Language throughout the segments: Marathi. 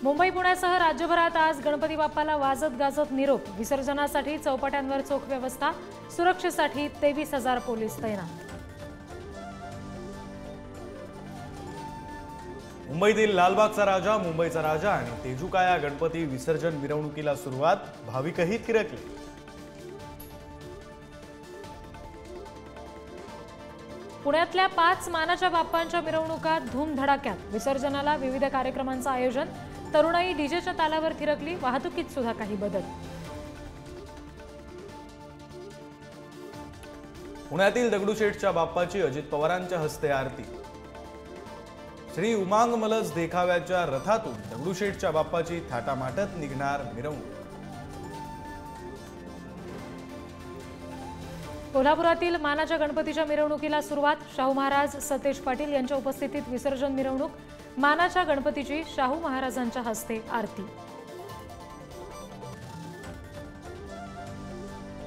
मुंबई पुण्यासह राज्यभरात आज गणपती बाप्पाला वाजत गाजत निरोप। विसर्जनासाठी चौपाट्यांवर चोख व्यवस्था, सुरक्षेसाठी 23,000 पोलीस तैनात। मुंबईतील लालबागचा राजा, मुंबईचा राजा आणि तेजुकाया गणपती विसर्जन मिरवणुकीला सुरुवात, भाविकही थिरकले। पुण्यातल्या 5 मानाच्या बाप्पांच्या मिरवणुका धूमधडाक्यात। विसर्जनाला विविध कार्यक्रमांचं आयोजन, तरुणाई डीजेच्या तालावर थिरकली। वाहतुकीत सुद्धा काही बदल। पुण्यातील दगडूशेठच्या बाप्पाची अजित पवारांच्या हस्ते आरती। श्री उमांग मलस देखाव्याच्या रथातून दगडूशेठच्या बाप्पाची थाटामाटात निघणार मिरवणूक। कोल्हापुरातील मानाच्या गणपतीच्या मिरवणुकीला सुरुवात। शाहू महाराज, सतेज पाटील यांच्या उपस्थितीत विसर्जन मिरवणूक। मानाच्या गणपतीची शाहू महाराजांच्या हस्ते आरती।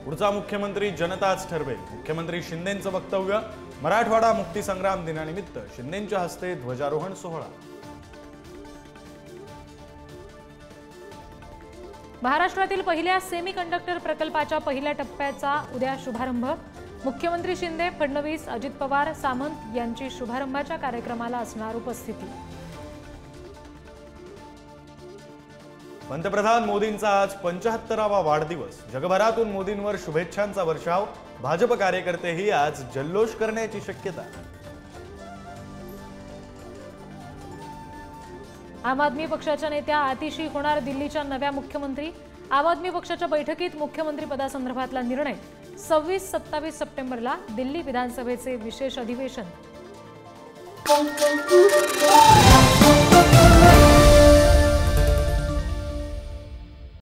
पुढचा मुख्यमंत्री जनताच ठरवेल, मुख्यमंत्री शिंदेंचं वक्तव्य। मराठवाडा मुक्तीसंग्राम दिनानिमित्त शिंदेंच्या हस्ते ध्वजारोहण सोहळा। महाराष्ट्रातील पहिल्या सेमीकंडक्टर प्रकल्पाच्या पहिल्या टप्प्याचा उद्या शुभारंभ। मुख्यमंत्री शिंदे, फडणवीस, अजित पवार, सामंत यांची शुभारंभाच्या कार्यक्रमाला असणार उपस्थिती। पंतप्रधान मोदींचा आज 75वा वाढदिवस। जगभरातून मोदींवर शुभेच्छांचा वर्षाव। भाजप कार्यकर्तेही आज जल्लोष करण्याची शक्यता। आम आदमी पक्षाच्या नेत्या आतिशी होणार दिल्लीच्या नव्या मुख्यमंत्री। आम आदमी पक्षाच्या बैठकीत मुख्यमंत्री पदासंदर्भातला निर्णय। 26-27 सप्टेंबरला दिल्ली विधानसभेचे विशेष अधिवेशन।